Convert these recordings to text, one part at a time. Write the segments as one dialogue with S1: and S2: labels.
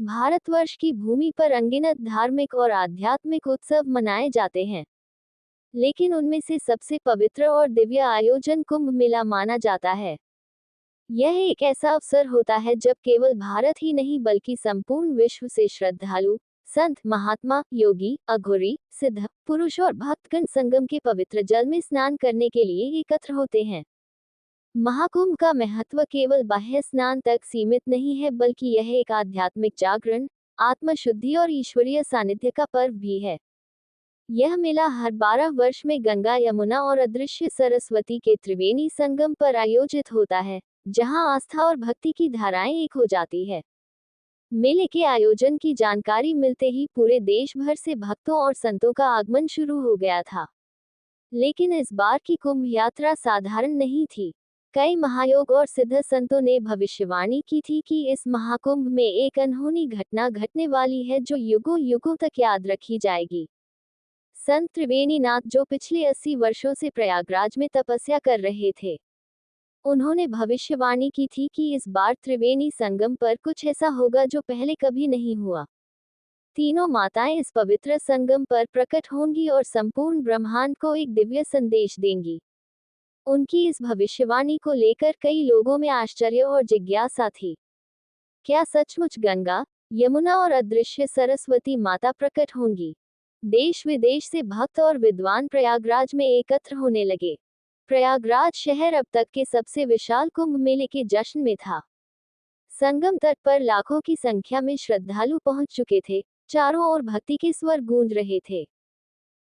S1: भारतवर्ष की भूमि पर अनगिनत धार्मिक और आध्यात्मिक उत्सव मनाए जाते हैं, लेकिन उनमें से सबसे पवित्र और दिव्य आयोजन कुंभ मेला माना जाता है। यह एक ऐसा अवसर होता है जब केवल भारत ही नहीं बल्कि संपूर्ण विश्व से श्रद्धालु, संत, महात्मा, योगी, अघोरी, सिद्ध पुरुष और भक्तगण संगम के पवित्र जल में स्नान करने के लिए एकत्र होते हैं। महाकुंभ का महत्व केवल बाह्य स्नान तक सीमित नहीं है, बल्कि यह एक आध्यात्मिक जागरण, आत्मशुद्धि और ईश्वरीय सानिध्य का पर्व भी है। यह मेला हर 12 वर्ष में गंगा, यमुना और अदृश्य सरस्वती के त्रिवेणी संगम पर आयोजित होता है, जहां आस्था और भक्ति की धाराएं एक हो जाती है। मेले के आयोजन की जानकारी मिलते ही पूरे देश भर से भक्तों और संतों का आगमन शुरू हो गया था। लेकिन इस बार की कुंभ यात्रा साधारण नहीं थी। कई महायोग और सिद्ध संतों ने भविष्यवाणी की थी कि इस महाकुंभ में एक अनहोनी घटना घटने वाली है जो युगों युगों तक याद रखी जाएगी। संत त्रिवेणी नाथ, जो पिछले 80 वर्षों से प्रयागराज में तपस्या कर रहे थे, उन्होंने भविष्यवाणी की थी कि इस बार त्रिवेणी संगम पर कुछ ऐसा होगा जो पहले कभी नहीं हुआ। तीनों माताएं इस पवित्र संगम पर प्रकट होंगी और संपूर्ण ब्रह्मांड को एक दिव्य संदेश देंगी। उनकी इस भविष्यवाणी को लेकर कई लोगों में आश्चर्य और जिज्ञासा थी। क्या सचमुच गंगा, यमुना और अदृश्य सरस्वती माता प्रकट होंगी? देश विदेश से भक्त और विद्वान प्रयागराज में एकत्र होने लगे। प्रयागराज शहर अब तक के सबसे विशाल कुंभ मेले के जश्न में था। संगम तट पर लाखों की संख्या में श्रद्धालु पहुंच चुके थे। चारों ओर भक्ति के स्वर गूंज रहे थे।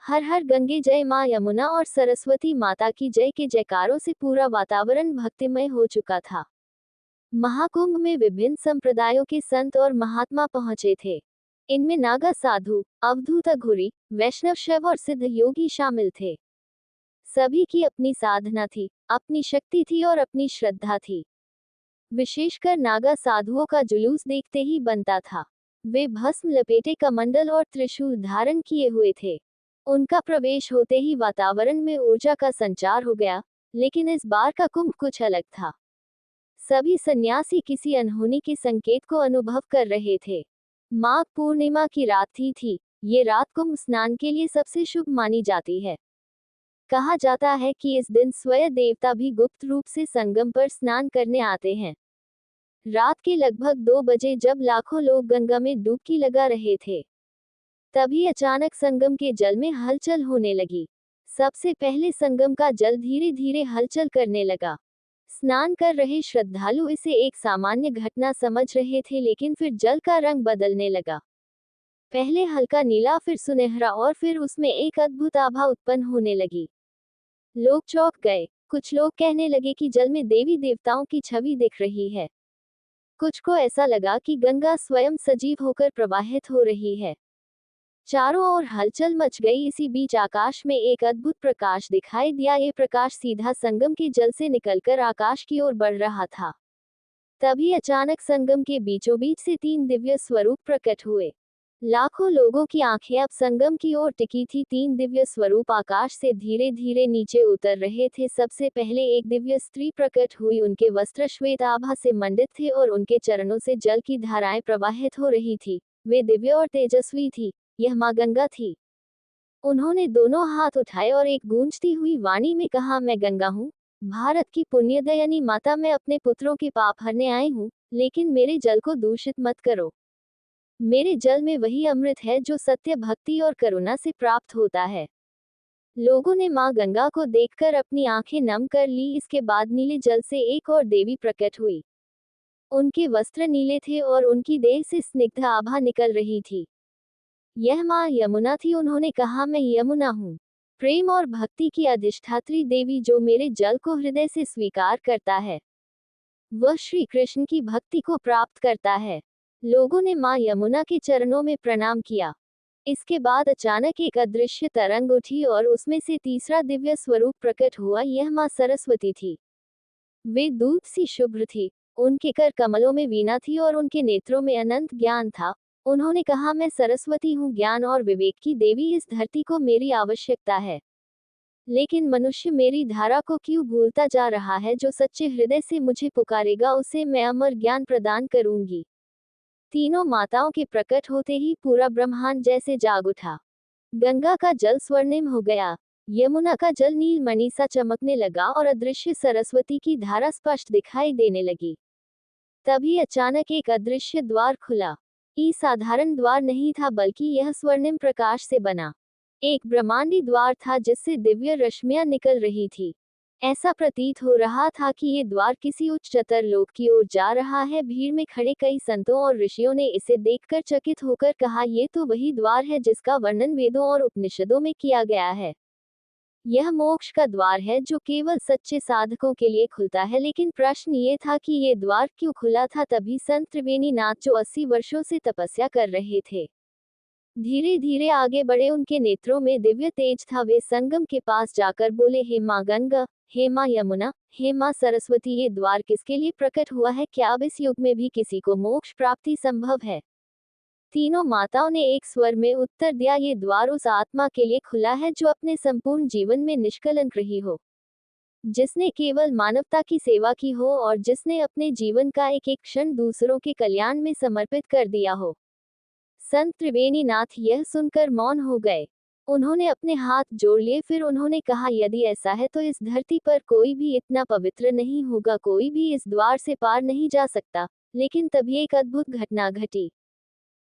S1: हर हर गंगे जय, मां यमुना और सरस्वती माता की जय के जयकारों से पूरा वातावरण भक्तिमय हो चुका था। महाकुंभ में विभिन्न संप्रदायों के संत और महात्मा पहुंचे थे। इनमें नागा साधु, अवधूत अघोरी, वैष्णव शैव और सिद्ध योगी शामिल थे। सभी की अपनी साधना थी, अपनी शक्ति थी और अपनी श्रद्धा थी। विशेषकर नागा साधुओं का जुलूस देखते ही बनता था। वे भस्म लपेटे कमंडल और त्रिशूल धारण किए हुए थे। उनका प्रवेश होते ही वातावरण में ऊर्जा का संचार हो गया। लेकिन इस बार का कुंभ कुछ अलग था। सभी सन्यासी किसी अनहोनी के संकेत को अनुभव कर रहे थे। माघ पूर्णिमा की रात थी। ये रात कुंभ स्नान के लिए सबसे शुभ मानी जाती है। कहा जाता है कि इस दिन स्वयं देवता भी गुप्त रूप से संगम पर स्नान करने आते हैं। रात के लगभग 2 बजे जब लाखों लोग गंगा में डुबकी लगा रहे थे, तभी अचानक संगम के जल में हलचल होने लगी। सबसे पहले संगम का जल धीरे धीरे हलचल करने लगा। स्नान कर रहे श्रद्धालु इसे एक सामान्य घटना समझ रहे थे, लेकिन फिर जल का रंग बदलने लगा। पहले हल्का नीला, फिर सुनहरा और फिर उसमें एक अद्भुत आभा उत्पन्न होने लगी। लोग चौंक गए। कुछ लोग कहने लगे कि जल में देवी देवताओं की छवि दिख रही है। कुछ को ऐसा लगा कि गंगा स्वयं सजीव होकर प्रवाहित हो रही है। चारों ओर हलचल मच गई। इसी बीच आकाश में एक अद्भुत प्रकाश दिखाई दिया। ये प्रकाश सीधा संगम के जल से निकलकर आकाश की ओर बढ़ रहा था। तभी अचानक संगम के बीचों बीच से 3 दिव्य स्वरूप प्रकट हुए। लाखों लोगों की आंखें अब संगम की ओर टिकी थी। 3 दिव्य स्वरूप आकाश से धीरे धीरे नीचे उतर रहे थे। सबसे पहले एक दिव्य स्त्री प्रकट हुई। उनके वस्त्र श्वेत आभा से मंडित थे और उनके चरणों से जल की धाराएं प्रवाहित हो रही थी। वे दिव्य और तेजस्वी थी। यह मां गंगा थी। उन्होंने दोनों हाथ उठाए और एक गूंजती हुई वाणी में कहा, मैं गंगा हूँ, भारत की पुण्यदयनी माता। मैं अपने पुत्रों के पाप हरने आई हूँ, लेकिन मेरे जल को दूषित मत करो। मेरे जल में वही अमृत है जो सत्य, भक्ति और करुणा से प्राप्त होता है। लोगों ने मां गंगा को देखकर अपनी आंखें नम कर ली। इसके बाद नीले जल से एक और देवी प्रकट हुई। उनके वस्त्र नीले थे और उनकी देह से स्निग्ध आभा निकल रही थी। यह मां यमुना थी। उन्होंने कहा, मैं यमुना हूँ, प्रेम और भक्ति की अधिष्ठात्री देवी, जो मेरे जल को हृदय से स्वीकार करता है वह श्री कृष्ण की भक्ति को प्राप्त करता है। लोगों ने मां यमुना के चरणों में प्रणाम किया। इसके बाद अचानक एक अदृश्य तरंग उठी और उसमें से तीसरा दिव्य स्वरूप प्रकट हुआ। यह मां सरस्वती थी। वे दूध सी शुभ्र थी। उनके कर कमलों में वीणा थी और उनके नेत्रों में अनंत ज्ञान था। उन्होंने कहा, मैं सरस्वती हूँ, ज्ञान और विवेक की देवी। इस धरती को मेरी आवश्यकता है, लेकिन मनुष्य मेरी धारा को क्यों भूलता जा रहा है? जो सच्चे हृदय से मुझे पुकारेगा उसे मैं अमर ज्ञान प्रदान करूंगी। तीनों माताओं के प्रकट होते ही पूरा ब्रह्मांड जैसे जाग उठा। गंगा का जल स्वर्णिम हो गया, यमुना का जल नीलमणि सा चमकने लगा और अदृश्य सरस्वती की धारा स्पष्ट दिखाई देने लगी। तभी अचानक एक अदृश्य द्वार खुला। ये साधारण द्वार नहीं था, बल्कि यह स्वर्णिम प्रकाश से बना एक ब्रह्मांडी द्वार था, जिससे दिव्य रश्मियां निकल रही थी। ऐसा प्रतीत हो रहा था कि ये द्वार किसी उच्चतर लोक की ओर जा रहा है। भीड़ में खड़े कई संतों और ऋषियों ने इसे देखकर चकित होकर कहा, ये तो वही द्वार है जिसका वर्णन वेदों और उपनिषदों में किया गया है। यह मोक्ष का द्वार है जो केवल सच्चे साधकों के लिए खुलता है। लेकिन प्रश्न ये था कि ये द्वार क्यों खुला था। तभी संत त्रिवेणी नाथ, जो 80 वर्षों से तपस्या कर रहे थे, धीरे धीरे आगे बढ़े। उनके नेत्रों में दिव्य तेज था। वे संगम के पास जाकर बोले, हे माँ गंगा, हे माँ यमुना, हे माँ सरस्वती, ये द्वार किसके लिए प्रकट हुआ है? क्या अब इस युग में भी किसी को मोक्ष प्राप्ति संभव है? तीनों माताओं ने एक स्वर में उत्तर दिया, ये द्वार उस आत्मा के लिए खुला है जो अपने संपूर्ण जीवन में निष्कलंक रही हो, जिसने केवल मानवता की सेवा की हो और जिसने अपने जीवन का एक एक क्षण दूसरों के कल्याण में समर्पित कर दिया हो। संत त्रिवेणी नाथ यह सुनकर मौन हो गए। उन्होंने अपने हाथ जोड़ लिए। फिर उन्होंने कहा, यदि ऐसा है तो इस धरती पर कोई भी इतना पवित्र नहीं होगा, कोई भी इस द्वार से पार नहीं जा सकता। लेकिन तभी एक अद्भुत घटना घटी।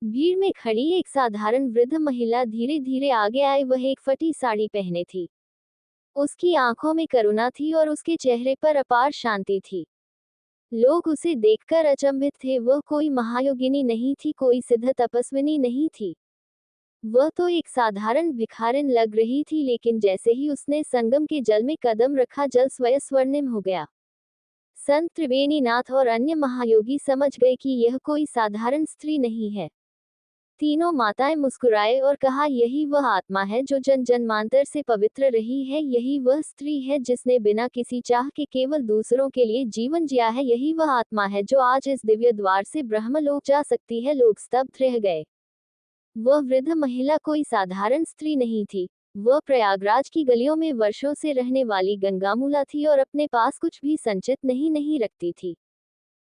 S1: भीड़ में खड़ी एक साधारण वृद्ध महिला धीरे धीरे आगे आई। वह एक फटी साड़ी पहने थी। उसकी आंखों में करुणा थी और उसके चेहरे पर अपार शांति थी। लोग उसे देखकर अचंभित थे। वह कोई महायोगिनी नहीं थी, कोई सिद्ध तपस्विनी नहीं थी। वह तो एक साधारण भिखारिन लग रही थी। लेकिन जैसे ही उसने संगम के जल में कदम रखा, जल स्वयं स्वर्णिम हो गया। संत त्रिवेणी नाथ और अन्य महायोगी समझ गए कि यह कोई साधारण स्त्री नहीं है। तीनों माताएं मुस्कुराए और कहा, यही वह आत्मा है जो जन जन्मांतर से पवित्र रही है। यही वह स्त्री है जिसने बिना किसी चाह के केवल दूसरों के लिए जीवन जिया है। यही वह आत्मा है जो आज इस दिव्य द्वार से ब्रह्मलोक जा सकती है। लोग स्तब्ध रह गए। वह वृद्ध महिला कोई साधारण स्त्री नहीं थी। वह प्रयागराज की गलियों में वर्षों से रहने वाली गंगामूला थी और अपने पास कुछ भी संचित नहीं रखती थी।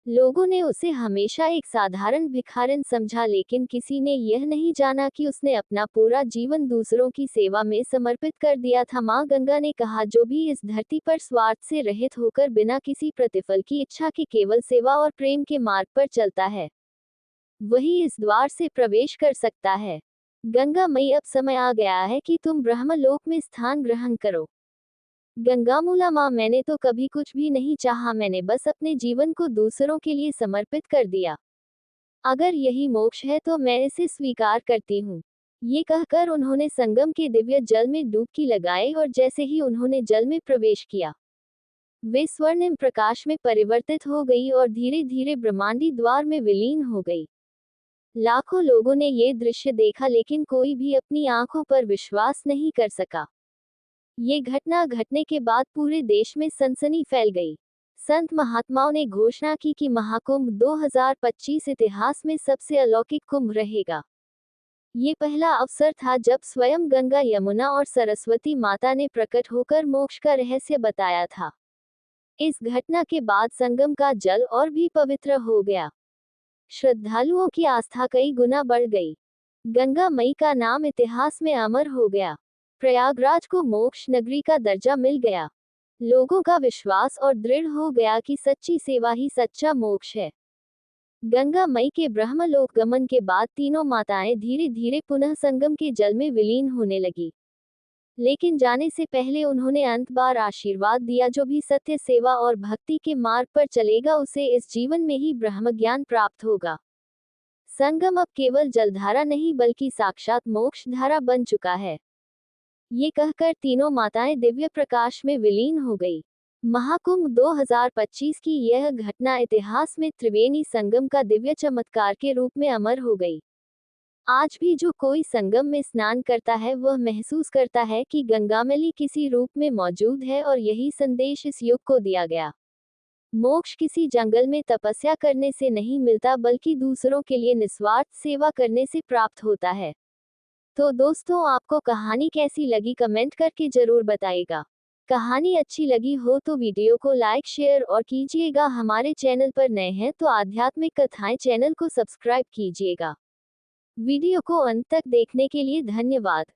S1: लोगों ने उसे हमेशा एक साधारण भिखारिन समझा, लेकिन किसी ने यह नहीं जाना कि उसने अपना पूरा जीवन दूसरों की सेवा में समर्पित कर दिया था। माँ गंगा ने कहा, जो भी इस धरती पर स्वार्थ से रहित होकर बिना किसी प्रतिफल की इच्छा के केवल सेवा और प्रेम के मार्ग पर चलता है, वही इस द्वार से प्रवेश कर सकता है। गंगा मई, अब समय आ गया है कि तुम ब्रह्मलोक में स्थान ग्रहण करो। गंगामूला माँ, मैंने तो कभी कुछ भी नहीं चाहा, मैंने बस अपने जीवन को दूसरों के लिए समर्पित कर दिया। अगर यही मोक्ष है तो मैं इसे स्वीकार करती हूँ। ये कहकर उन्होंने संगम के दिव्य जल में डुबकी लगाई और जैसे ही उन्होंने जल में प्रवेश किया, वे स्वर्णिम प्रकाश में परिवर्तित हो गई और धीरे धीरे ब्रह्मांडी द्वार में विलीन हो गई। लाखों लोगों ने ये दृश्य देखा, लेकिन कोई भी अपनी आंखों पर विश्वास नहीं कर सका। ये घटना घटने के बाद पूरे देश में सनसनी फैल गई। संत महात्माओं ने घोषणा की कि महाकुंभ 2025 इतिहास में सबसे अलौकिक कुंभ रहेगा। ये पहला अवसर था जब स्वयं गंगा, यमुना और सरस्वती माता ने प्रकट होकर मोक्ष का रहस्य बताया था। इस घटना के बाद संगम का जल और भी पवित्र हो गया। श्रद्धालुओं की आस्था कई गुना बढ़ गई। गंगा मई का नाम इतिहास में अमर हो गया। प्रयागराज को मोक्ष नगरी का दर्जा मिल गया। लोगों का विश्वास और दृढ़ हो गया कि सच्ची सेवा ही सच्चा मोक्ष है। गंगा मई के ब्रह्मलोक गमन के बाद तीनों माताएं धीरे धीरे पुनः संगम के जल में विलीन होने लगी। लेकिन जाने से पहले उन्होंने अंत बार आशीर्वाद दिया, जो भी सत्य, सेवा और भक्ति के मार्ग पर चलेगा उसे इस जीवन में ही ब्रह्म ज्ञान प्राप्त होगा। संगम अब केवल जलधारा नहीं बल्कि साक्षात मोक्ष धारा बन चुका है। ये कहकर तीनों माताएं दिव्य प्रकाश में विलीन हो गई। महाकुंभ 2025 की यह घटना इतिहास में त्रिवेणी संगम का दिव्य चमत्कार के रूप में अमर हो गई। आज भी जो कोई संगम में स्नान करता है वह महसूस करता है कि गंगामली किसी रूप में मौजूद है और यही संदेश इस युग को दिया गया। मोक्ष किसी जंगल में तपस्या करने से नहीं मिलता, बल्कि दूसरों के लिए निस्वार्थ सेवा करने से प्राप्त होता है। तो दोस्तों, आपको कहानी कैसी लगी कमेंट करके जरूर बताइएगा। कहानी अच्छी लगी हो तो वीडियो को लाइक शेयर और कीजिएगा। हमारे चैनल पर नए हैं तो आध्यात्मिक कथाएं चैनल को सब्सक्राइब कीजिएगा। वीडियो को अंत तक देखने के लिए धन्यवाद।